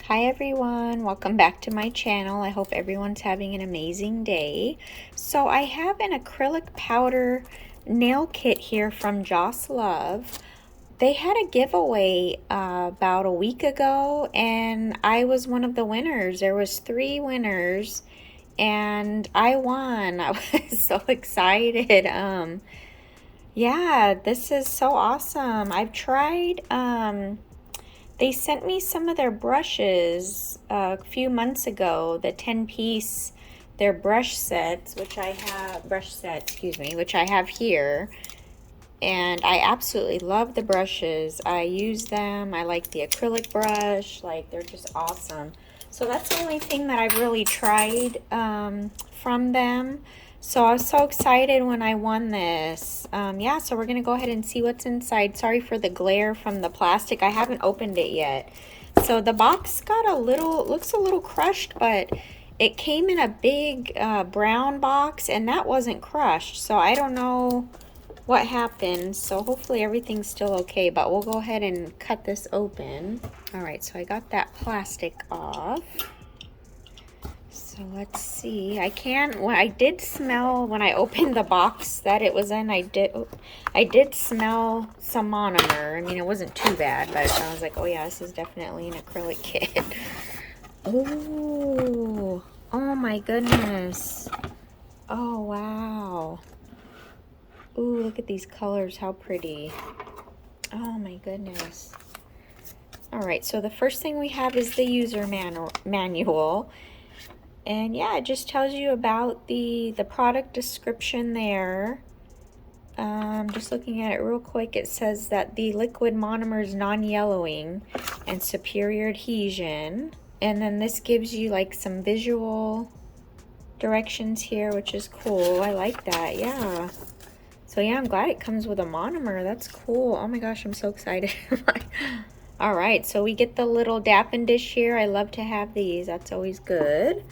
Hi everyone, welcome back to my channel. I hope everyone's having an amazing day. So I have an acrylic powder nail kit here from Joslove. They had a giveaway about a week ago and I was one of the winners. There was 3 winners and I won. I was so excited. Yeah, this is so awesome. I've tried they sent me some of their brushes a few months ago, the 10-piece, their brush sets, which I have, which I have here. And I absolutely love the brushes. I use them. I like the acrylic brush. Like, they're just awesome. So that's the only thing that I've really tried from them. So I was so excited when I won this. Yeah, so we're going to go ahead and see what's inside. Sorry for the glare from the plastic. I haven't opened it yet. So the box got a little, looks a little crushed, but it came in a big brown box and that wasn't crushed. So I don't know what happened. So hopefully everything's still okay, but we'll go ahead and cut this open. All right, so I got that plastic off. So let's see. I did smell when I opened the box that it was in. I did smell some monomer. I mean, it wasn't too bad, but I was like, oh yeah, this is definitely an acrylic kit. Oh my goodness. Oh wow. Ooh, look at these colors, how pretty. Oh my goodness. All right, so the first thing we have is the user manual. And yeah, it just tells you about the product description there. Just looking at it real quick, it says that the liquid monomer is non-yellowing and superior adhesion. And then this gives you like some visual directions here, which is cool. I like that, yeah. So yeah, I'm glad it comes with a monomer. That's cool. Oh my gosh, I'm so excited. All right, so we get the little dapping dish here. I love to have these. That's always good.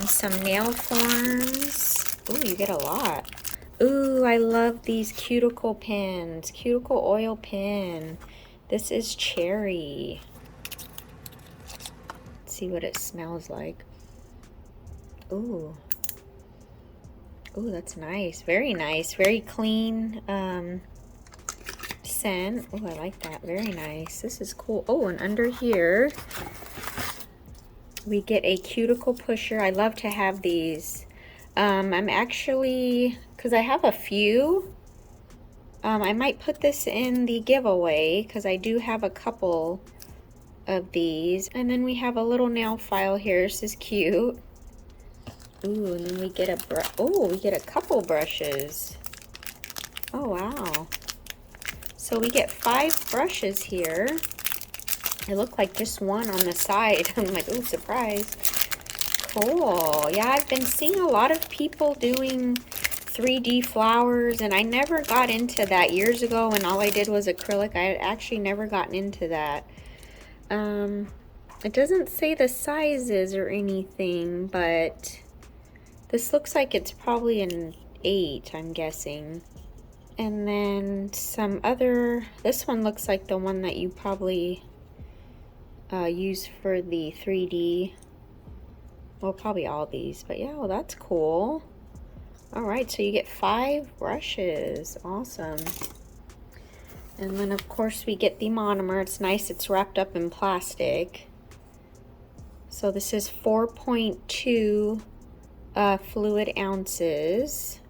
Some nail forms. Ooh, you get a lot. Ooh, I love these cuticle pins. Cuticle oil pin. This is cherry. Let's see what it smells like. Ooh. Ooh, that's nice. Very nice. Very clean scent. Ooh, I like that. Very nice. This is cool. Oh, and under here we get a cuticle pusher. I love to have these. I'm actually, because I have a few, I might put this in the giveaway because I do have a couple of these. And then we have a little nail file here. This is cute. Ooh, and then we get we get a couple brushes. Oh, wow. So we get 5 brushes here. It looked like just one on the side. I'm like, oh, surprise. Cool. Yeah, I've been seeing a lot of people doing 3D flowers, and I never got into that years ago when all I did was acrylic. I had actually never gotten into that. It doesn't say the sizes or anything, but this looks like it's probably an 8, I'm guessing. And then some other, this one looks like the one that you probably use for the 3D. Well, probably all these, but yeah, well, that's cool. All right, so you get 5 brushes. Awesome. And then, of course, we get the monomer. It's nice. It's wrapped up in plastic. So this is 4.2 fluid ounces,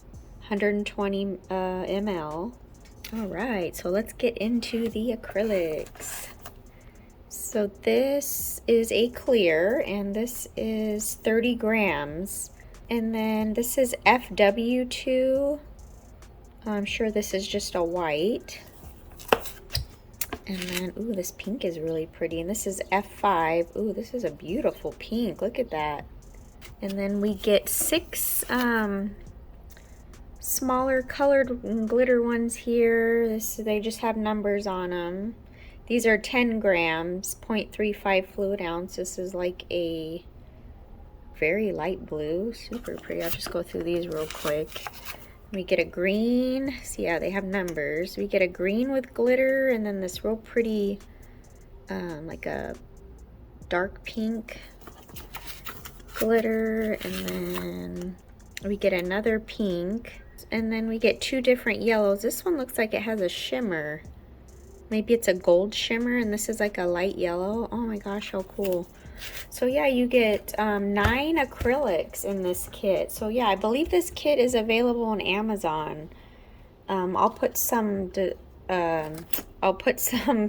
120 ml. All right, so let's get into the acrylics. So this is a clear, and this is 30 grams. And then this is FW2. I'm sure this is just a white. And then, ooh, this pink is really pretty. And this is F5. Ooh, this is a beautiful pink. Look at that. And then we get 6 smaller colored glitter ones here. They just have numbers on them. These are 10 grams, 0.35 fluid ounce. This is like a very light blue, super pretty. I'll just go through these real quick. We get a green. So yeah, they have numbers. We get a green with glitter, and then this real pretty, like a dark pink glitter, and then we get another pink, and then we get two different yellows. This one looks like it has a shimmer. Maybe it's a gold shimmer, and this is like a light yellow. Oh my gosh, how cool. So yeah, you get 9 acrylics in this kit. So yeah, I believe this kit is available on Amazon. I'll put some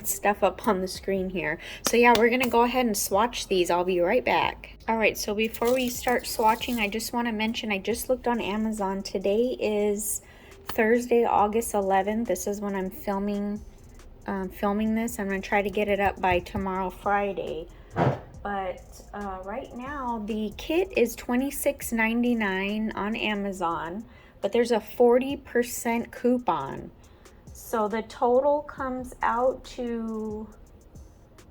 stuff up on the screen here. So yeah, we're gonna go ahead and swatch these. I'll be right back. All right, so before we start swatching, I just want to mention I just looked on Amazon. Today is Thursday, August 11th. This is when I'm filming this. I'm gonna try to get it up by tomorrow, Friday. But right now the kit is $26.99 on Amazon, but there's a 40% coupon. So the total comes out to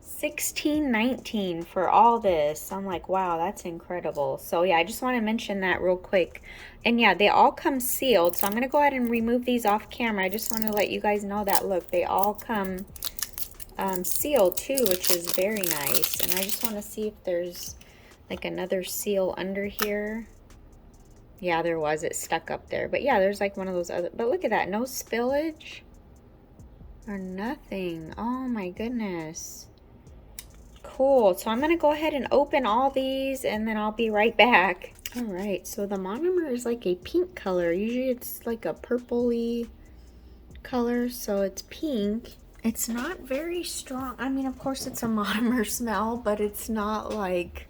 $16.19 for all this. I'm like, wow, that's incredible. So yeah, I just want to mention that real quick. And yeah, they all come sealed. So I'm going to go ahead and remove these off camera. I just want to let you guys know that, look, they all come sealed too, which is very nice. And I just want to see if there's like another seal under here. Yeah, there was. It stuck up there. But yeah, there's like one of those other. But look at that. No spillage or nothing. Oh my goodness. Cool. So I'm going to go ahead and open all these, and then I'll be right back. All right. So the monomer is like a pink color. Usually it's like a purpley color. So it's pink. It's not very strong. I mean, of course it's a monomer smell, but it's not like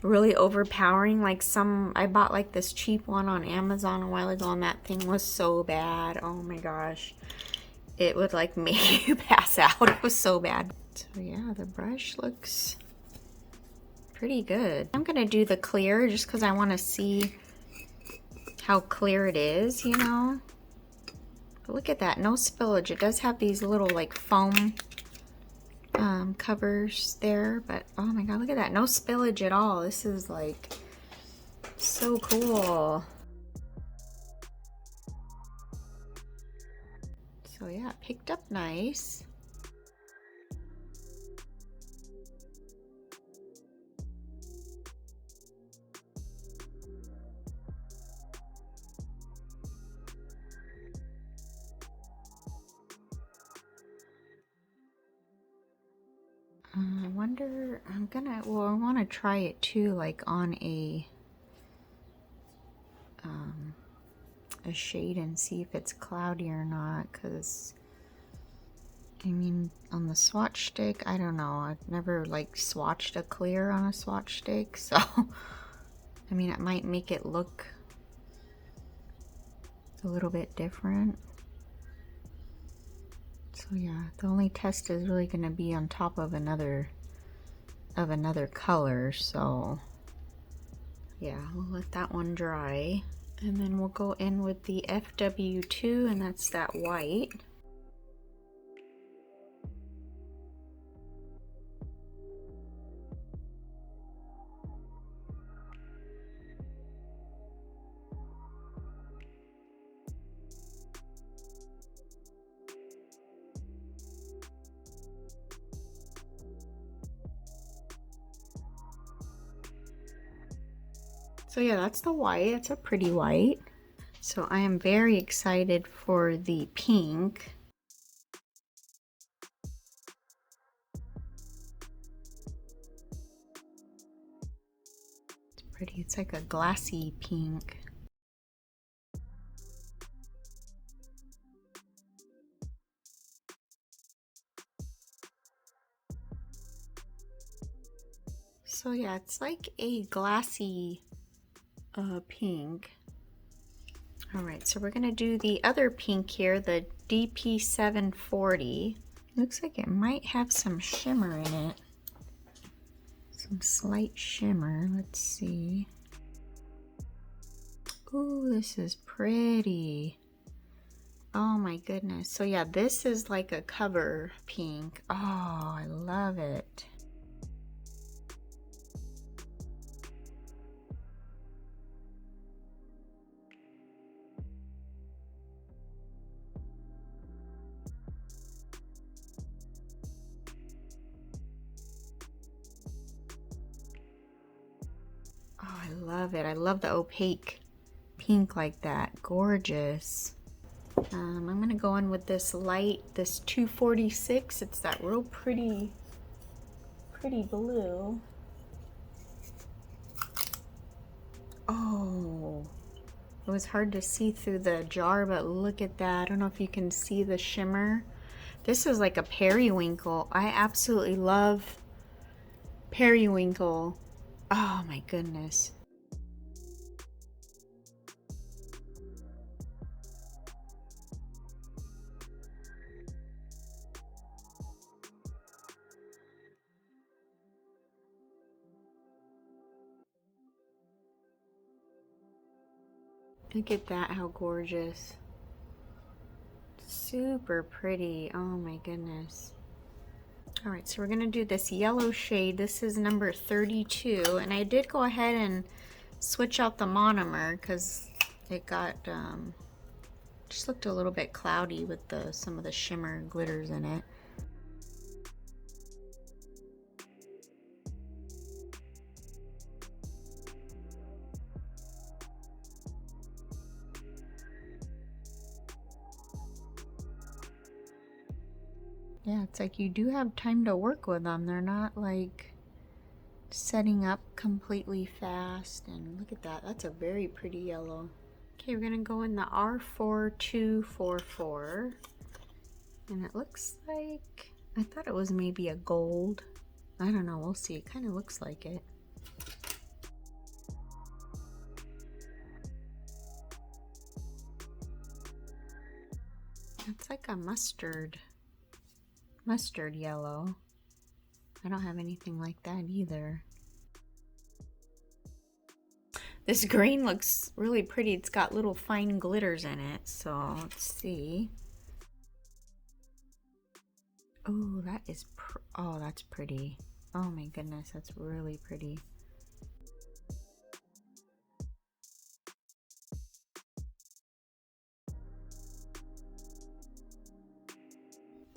really overpowering. Like I bought like this cheap one on Amazon a while ago, and that thing was so bad. Oh my gosh. It would like make you pass out. It was so bad. So yeah, the brush looks pretty good. I'm gonna do the clear just because I want to see how clear it is, you know. But look at that, no spillage. It does have these little like foam covers there, but oh my god, look at that, no spillage at all. This is like so cool. So yeah, it picked up nice. I wonder, I want to try it too, like on a shade and see if it's cloudy or not, because I mean, on the swatch stick, I don't know, I've never like swatched a clear on a swatch stick, so I mean, it might make it look a little bit different. So yeah, the only test is really going to be on top of another color, so yeah, we'll let that one dry, and then we'll go in with the FW2, and that's that white. So yeah, that's the white. It's a pretty white. So I am very excited for the pink. It's pretty. It's like a glassy pink. So yeah, it's like a glassy pink. All right, so we're gonna do the other pink here, the DP740. Looks like it might have some shimmer in it. Some slight shimmer, let's see. Ooh, this is pretty. Oh my goodness. So yeah, this is like a cover pink. Oh, I love it. love it. I love the opaque pink like that. Gorgeous. I'm gonna go in with this light, this 246. It's that real pretty blue. Oh, it was hard to see through the jar, but look at that. I don't know if you can see the shimmer. This is like a periwinkle. I absolutely love periwinkle. Oh my goodness. Look at that, how gorgeous. Super pretty. Oh my goodness. All right, so we're gonna do this yellow shade. This is number 32, and I did go ahead and switch out the monomer because it got just looked a little bit cloudy with some of the shimmer glitters in it. Yeah, it's like you do have time to work with them. They're not like setting up completely fast. And look at that. That's a very pretty yellow. Okay, we're gonna go in the R4244. And it looks like, I thought it was maybe a gold. I don't know, we'll see. It kind of looks like it. It's like a mustard yellow. I don't have anything like that either. This green looks really pretty. It's got little fine glitters in it. So let's see. Oh, that is, oh, that's pretty. Oh my goodness, that's really pretty.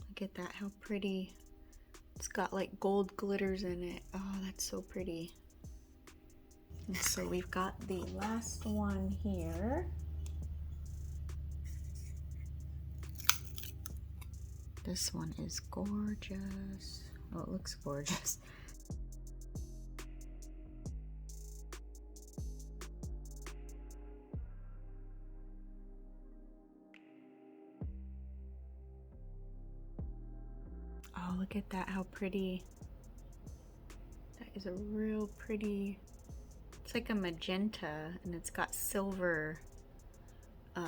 Look at that, how pretty. It's got like gold glitters in it. Oh, that's so pretty. And so we've got the last one here. This one is gorgeous. Oh, it looks gorgeous. Oh, look at that, how pretty. That is a real pretty, it's like a magenta and it's got silver.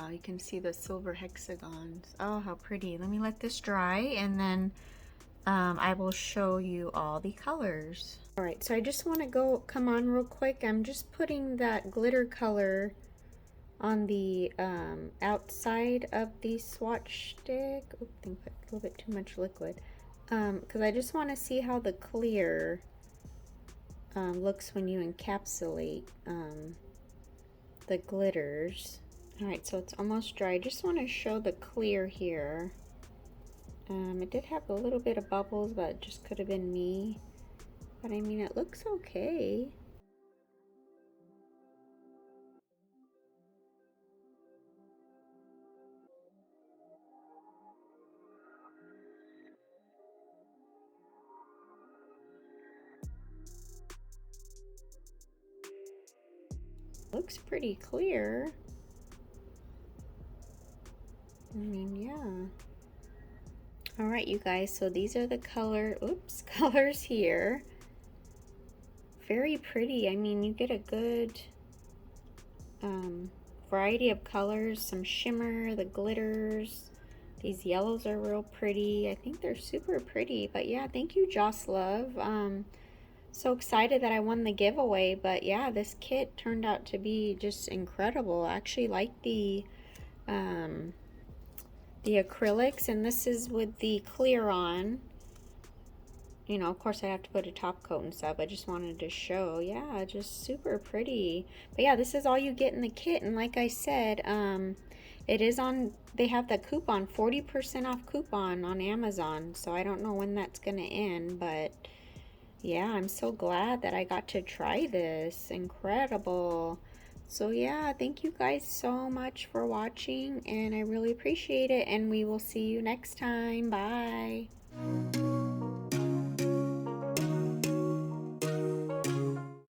You can see the silver hexagons. Oh, how pretty. Let me let this dry and then I will show you all the colors. All right, so I just want to come on real quick. I'm just putting that glitter color on the outside of the swatch stick. Oops, I think put a little bit too much liquid. Because I just want to see how the clear looks when you encapsulate the glitters. All right, so it's almost dry. I just want to show the clear here. It did have a little bit of bubbles, but it just could have been me. But I mean, it looks okay. Looks pretty clear. I mean, yeah. All right, you guys, so these are the colors here. Very pretty. I mean, you get a good variety of colors, some shimmer, the glitters. These yellows are real pretty. I think they're super pretty. But yeah, thank you, Joslove. So excited that I won the giveaway. But yeah, this kit turned out to be just incredible. I actually like the acrylics, and this is with the clear on. You know, of course I have to put a top coat and stuff. I just wanted to show. Yeah, just super pretty. But yeah, this is all you get in the kit. And like I said, it is on, they have the coupon, 40% off coupon on Amazon. So I don't know when that's going to end, but yeah, I'm so glad that I got to try this. Incredible. So yeah, thank you guys so much for watching, and I really appreciate it, and we will see you next time. Bye.